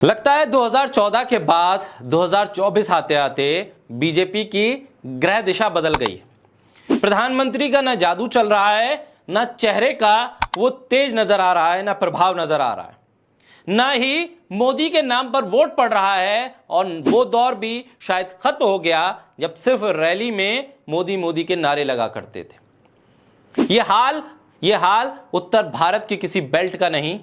लगता है 2014 के बाद 2024 आते आते बीजेपी की ग्रह दिशा बदल गई। प्रधानमंत्री का ना जादू चल रहा है, ना चेहरे का वो तेज नजर आ रहा है, ना प्रभाव नजर आ रहा है, ना ही मोदी के नाम पर वोट पड़ रहा है। और वो दौर भी शायद खत्म हो गया जब सिर्फ रैली में मोदी मोदी के नारे लगा करते थे। ये हाल उत्तर भारत के किसी बेल्ट का नहीं,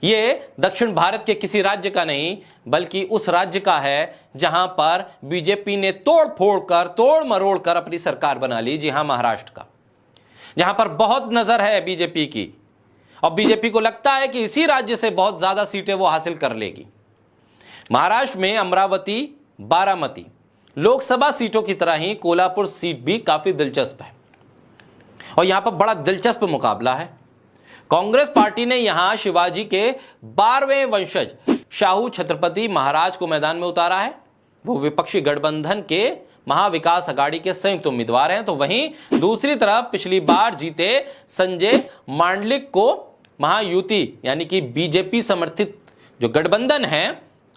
ये दक्षिण भारत के किसी राज्य का नहीं, बल्कि उस राज्य का है जहां पर बीजेपी ने तोड़ मरोड़ कर अपनी सरकार बना ली। जी हां, महाराष्ट्र का, जहां पर बहुत नजर है बीजेपी की, और बीजेपी को लगता है कि इसी राज्य से बहुत ज्यादा सीटें वो हासिल कर लेगी। महाराष्ट्र में अमरावती, बारामती लोकसभा सीटों की तरह ही कोल्हापुर सीट भी काफी दिलचस्प है, और यहां पर बड़ा दिलचस्प मुकाबला है। कांग्रेस पार्टी ने यहां शिवाजी के 12वें वंशज शाहू छत्रपति महाराज को मैदान में उतारा है। वो विपक्षी गठबंधन के महाविकास अघाड़ी के संयुक्त उम्मीदवार हैं। तो वहीं दूसरी तरफ पिछली बार जीते संजय मांडलिक को महायुति यानी कि बीजेपी समर्थित जो गठबंधन है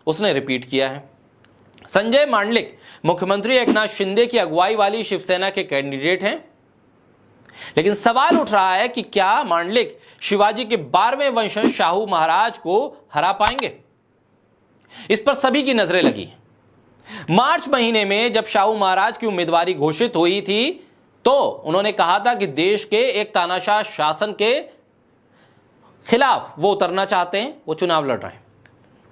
उसने रिपीट किया है। संजय मांडलिक मुख्यमंत्री एकनाथ शिंदे की अगुवाई वाली शिवसेना के कैंडिडेट हैं, लेकिन सवाल उठ रहा है कि क्या मांडलिक शिवाजी के 12वें वंशज शाहू महाराज को हरा पाएंगे। इस पर सभी की नजरें लगी हैं। मार्च महीने में जब शाहू महाराज की उम्मीदवारी घोषित हुई थी तो उन्होंने कहा था कि देश के एक तानाशाह शासन के खिलाफ वो उतरना चाहते हैं, वो चुनाव लड़ रहे हैं।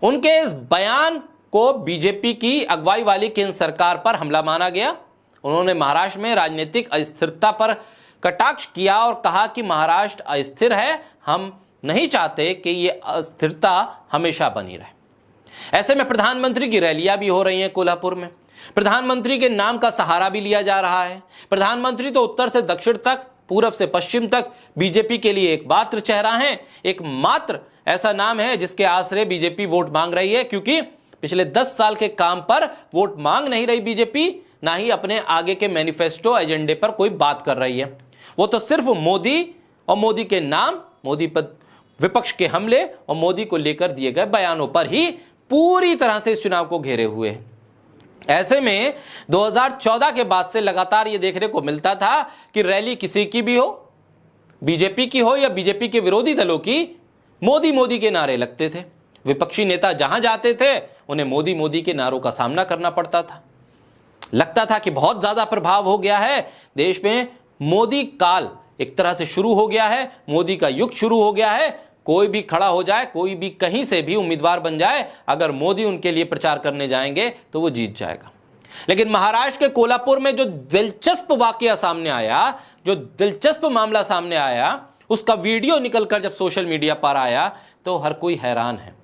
उनके इस बयान को बीजेपी की अगुवाई वाली केंद्र सरकार पर हमला माना गया। उन्होंने महाराष्ट्र में राजनीतिक अस्थिरता पर कटाक्ष किया और कहा कि महाराष्ट्र अस्थिर है, हम नहीं चाहते कि यह अस्थिरता हमेशा बनी रहे। ऐसे में प्रधानमंत्री की रैलियां भी हो रही हैं कोल्हापुर में। प्रधानमंत्री के नाम का सहारा भी लिया जा रहा है। प्रधानमंत्री तो उत्तर से दक्षिण तक, पूरब से पश्चिम तक बीजेपी के लिए एकमात्र चेहरा है, एकमात्र ऐसा नाम है जिसके आश्रय बीजेपी वोट मांग रही है। क्योंकि पिछले 10 साल के काम पर वोट मांग नहीं रही बीजेपी, ना ही अपने आगे के मैनिफेस्टो एजेंडे पर कोई बात कर रही है। वो तो सिर्फ मोदी और मोदी के नाम, मोदी पर विपक्ष के हमले और मोदी को लेकर दिए गए बयानों पर ही पूरी तरह से इस चुनाव को घेरे हुए हैं। ऐसे में 2014 के बाद से लगातार ये देखने को मिलता था कि रैली किसी की भी हो, बीजेपी की हो या बीजेपी के विरोधी दलों की, मोदी मोदी के नारे लगते थे। विपक्षी नेता जहां जाते थे उन्हें मोदी मोदी के नारों का सामना करना पड़ता था। लगता था कि बहुत ज्यादा प्रभाव हो गया है देश में, मोदी काल एक तरह से शुरू हो गया है, मोदी का युग शुरू हो गया है। कोई भी खड़ा हो जाए, कोई भी कहीं से भी उम्मीदवार बन जाए, अगर मोदी उनके लिए प्रचार करने जाएंगे तो वो जीत जाएगा। लेकिन महाराष्ट्र के कोल्हापुर में जो दिलचस्प वाकया सामने आया, जो दिलचस्प मामला सामने आया, उसका वीडियो निकलकर जब सोशल मीडिया पर आया तो हर कोई हैरान है।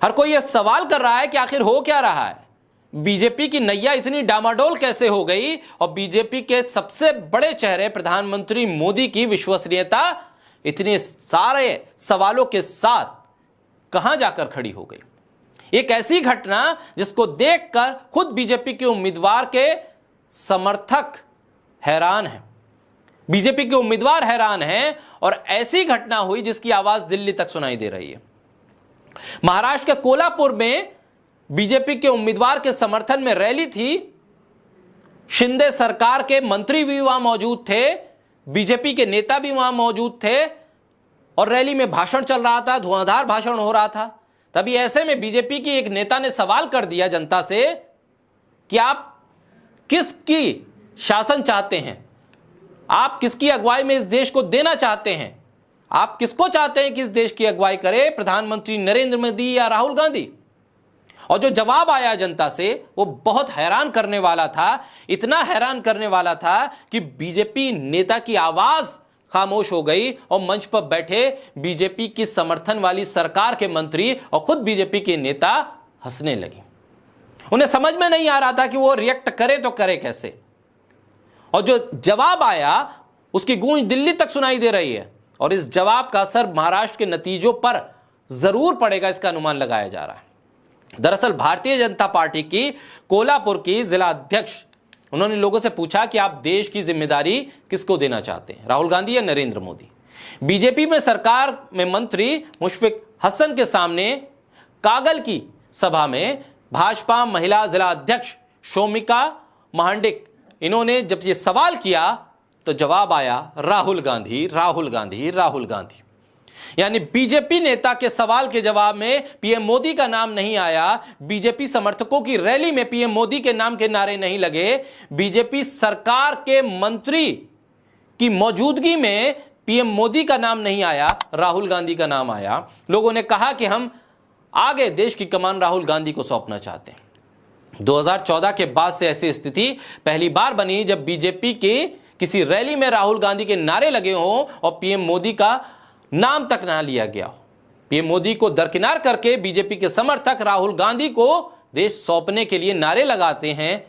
हर कोई यह सवाल कर रहा है कि आखिर हो क्या रहा है, बीजेपी की नैया इतनी डामाडोल कैसे हो गई, और बीजेपी के सबसे बड़े चेहरे प्रधानमंत्री मोदी की विश्वसनीयता इतने सारे सवालों के साथ कहां जाकर खड़ी हो गई। एक ऐसी घटना जिसको देखकर खुद बीजेपी के उम्मीदवार के समर्थक हैरान हैं, बीजेपी के उम्मीदवार हैरान हैं, और ऐसी घटना हुई जिसकी आवाज दिल्ली तक सुनाई दे रही है। महाराष्ट्र के कोल्हापुर में बीजेपी के उम्मीदवार के समर्थन में रैली थी। शिंदे सरकार के मंत्री भी वहां मौजूद थे, बीजेपी के नेता भी वहां मौजूद थे, और रैली में भाषण चल रहा था, धुआंधार भाषण हो रहा था। तभी ऐसे में बीजेपी की एक नेता ने सवाल कर दिया जनता से कि आप किसकी शासन चाहते हैं, आप किसकी अगुवाई में इस देश को देना चाहते हैं, आप किसको चाहते हैं कि इस देश की अगुवाई करे, प्रधानमंत्री नरेंद्र मोदी या राहुल गांधी। और जो जवाब आया जनता से वो बहुत हैरान करने वाला था, इतना हैरान करने वाला था कि बीजेपी नेता की आवाज खामोश हो गई और मंच पर बैठे बीजेपी की समर्थन वाली सरकार के मंत्री और खुद बीजेपी के नेता हंसने लगे। उन्हें समझ में नहीं आ रहा था कि वो रिएक्ट करे तो करे कैसे। और जो जवाब आया उसकी गूंज दिल्ली तक सुनाई दे रही है, और इस जवाब का असर महाराष्ट्र के नतीजों पर जरूर पड़ेगा, इसका अनुमान लगाया जा रहा है। दरअसल भारतीय जनता पार्टी की कोल्हापुर की जिला अध्यक्ष, उन्होंने लोगों से पूछा कि आप देश की जिम्मेदारी किसको देना चाहते हैं, राहुल गांधी या नरेंद्र मोदी। बीजेपी में सरकार में मंत्री मुशफिक हसन के सामने कागल की सभा में भाजपा महिला जिला अध्यक्ष शोमिका महांडिक, इन्होंने जब ये सवाल किया तो जवाब आया राहुल गांधी, राहुल गांधी, राहुल गांधी। यानी बीजेपी नेता के सवाल के जवाब में पीएम मोदी का नाम नहीं आया, बीजेपी समर्थकों की रैली में पीएम मोदी के नाम के नारे नहीं लगे, बीजेपी सरकार के मंत्री की मौजूदगी में पीएम मोदी का नाम नहीं आया, राहुल गांधी का नाम आया। लोगों ने कहा कि हम आगे देश की कमान राहुल गांधी को सौंपना चाहते हैं। 2014 के बाद से ऐसी स्थिति पहली बार बनी जब बीजेपी के किसी रैली में राहुल गांधी के नारे लगे हों और पीएम मोदी का नाम तक ना लिया गया हो। पीएम मोदी को दरकिनार करके बीजेपी के समर्थक राहुल गांधी को देश सौंपने के लिए नारे लगाते हैं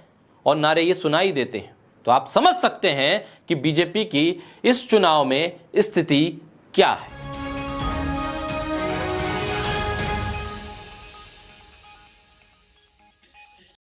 और नारे ये सुनाई देते हैं। तो आप समझ सकते हैं कि बीजेपी की इस चुनाव में स्थिति क्या है।